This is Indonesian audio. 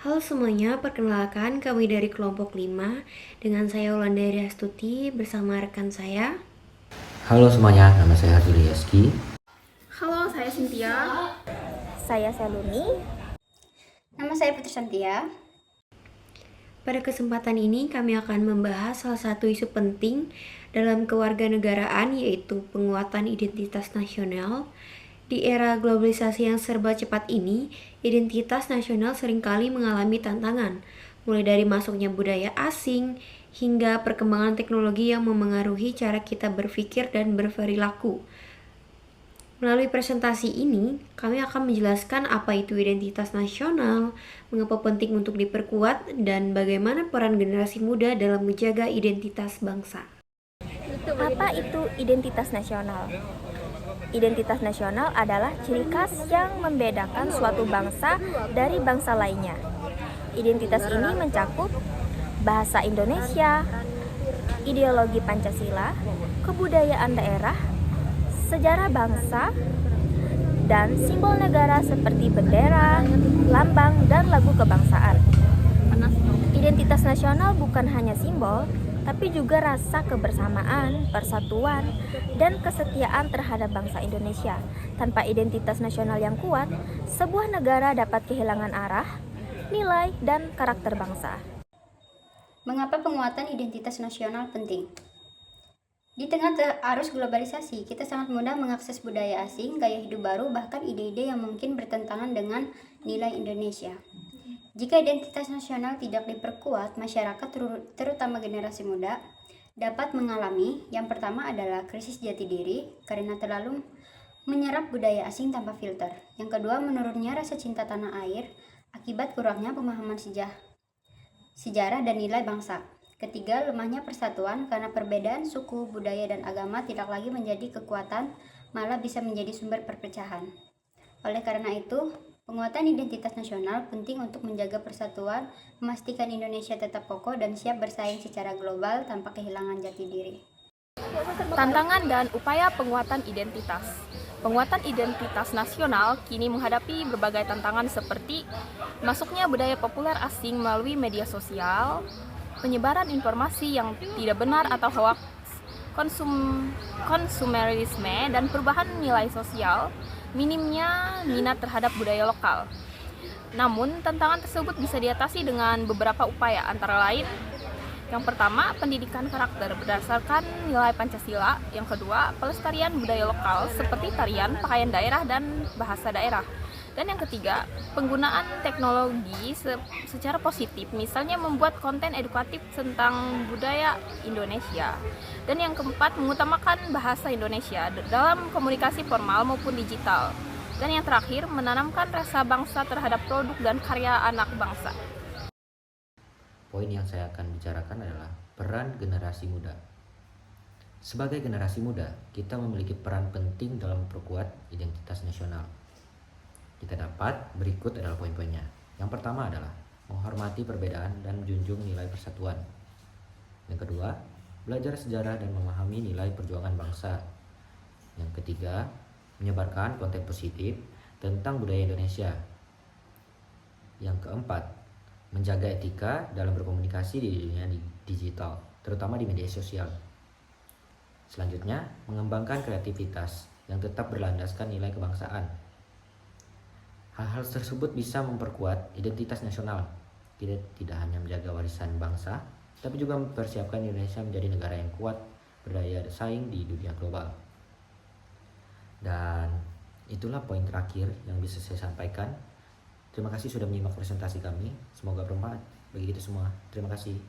Halo semuanya, perkenalkan kami dari kelompok 5 dengan saya Wulandari Astuti bersama rekan saya. Halo semuanya, nama saya Harjuli Yeski. Halo, saya Cynthia. Saya Seluni. Nama saya Putri Santia. Pada kesempatan ini kami akan membahas salah satu isu penting dalam kewarganegaraan, yaitu penguatan identitas nasional. Di era globalisasi yang serba cepat ini, identitas nasional seringkali mengalami tantangan, mulai dari masuknya budaya asing hingga perkembangan teknologi yang memengaruhi cara kita berpikir dan berperilaku. Melalui presentasi ini, kami akan menjelaskan apa itu identitas nasional, mengapa penting untuk diperkuat, dan bagaimana peran generasi muda dalam menjaga identitas bangsa. Apa itu identitas nasional? Identitas nasional adalah ciri khas yang membedakan suatu bangsa dari bangsa lainnya. Identitas ini mencakup bahasa Indonesia, ideologi Pancasila, kebudayaan daerah, sejarah bangsa, dan simbol negara seperti bendera, lambang, dan lagu kebangsaan. Identitas nasional bukan hanya simbol, tapi juga rasa kebersamaan, persatuan, dan kesetiaan terhadap bangsa Indonesia. Tanpa identitas nasional yang kuat, sebuah negara dapat kehilangan arah, nilai, dan karakter bangsa. Mengapa penguatan identitas nasional penting? Di tengah arus globalisasi, kita sangat mudah mengakses budaya asing, gaya hidup baru, bahkan ide-ide yang mungkin bertentangan dengan nilai Indonesia. Jika identitas nasional tidak diperkuat, masyarakat terutama generasi muda dapat mengalami yang pertama adalah krisis jati diri karena terlalu menyerap budaya asing tanpa filter. Yang kedua, menurunnya rasa cinta tanah air akibat kurangnya pemahaman sejarah dan nilai bangsa. Ketiga, lemahnya persatuan karena perbedaan suku, budaya, dan agama tidak lagi menjadi kekuatan, malah bisa menjadi sumber perpecahan. Oleh karena itu, penguatan identitas nasional penting untuk menjaga persatuan, memastikan Indonesia tetap kokoh dan siap bersaing secara global tanpa kehilangan jati diri. Tantangan dan upaya penguatan identitas. Penguatan identitas nasional kini menghadapi berbagai tantangan seperti masuknya budaya populer asing melalui media sosial, penyebaran informasi yang tidak benar atau hoaks, konsumerisme, dan perubahan nilai sosial, minimnya minat terhadap budaya lokal. Namun, tantangan tersebut bisa diatasi dengan beberapa upaya, antara lain: yang pertama, pendidikan karakter berdasarkan nilai Pancasila. Yang kedua, pelestarian budaya lokal seperti tarian, pakaian daerah, dan bahasa daerah. Dan yang ketiga, penggunaan teknologi secara positif, misalnya membuat konten edukatif tentang budaya Indonesia. Dan yang keempat, mengutamakan bahasa Indonesia dalam komunikasi formal maupun digital. Dan yang terakhir, menanamkan rasa bangsa terhadap produk dan karya anak bangsa. Poin yang saya akan bicarakan adalah peran generasi muda. Sebagai generasi muda, kita memiliki peran penting dalam memperkuat identitas nasional. Kita dapat, berikut adalah poin-poinnya. Yang pertama adalah menghormati perbedaan dan menjunjung nilai persatuan. Yang kedua, belajar sejarah dan memahami nilai perjuangan bangsa. Yang ketiga, menyebarkan konten positif tentang budaya Indonesia. Yang keempat, menjaga etika dalam berkomunikasi di dunia digital, terutama di media sosial. Selanjutnya, mengembangkan kreativitas yang tetap berlandaskan nilai kebangsaan. Hal-hal tersebut bisa memperkuat identitas nasional. Tidak hanya menjaga warisan bangsa, tapi juga mempersiapkan Indonesia menjadi negara yang kuat, berdaya saing di dunia global. Dan itulah poin terakhir yang bisa saya sampaikan. Terima kasih sudah menyimak presentasi kami. Semoga bermanfaat bagi kita semua. Terima kasih.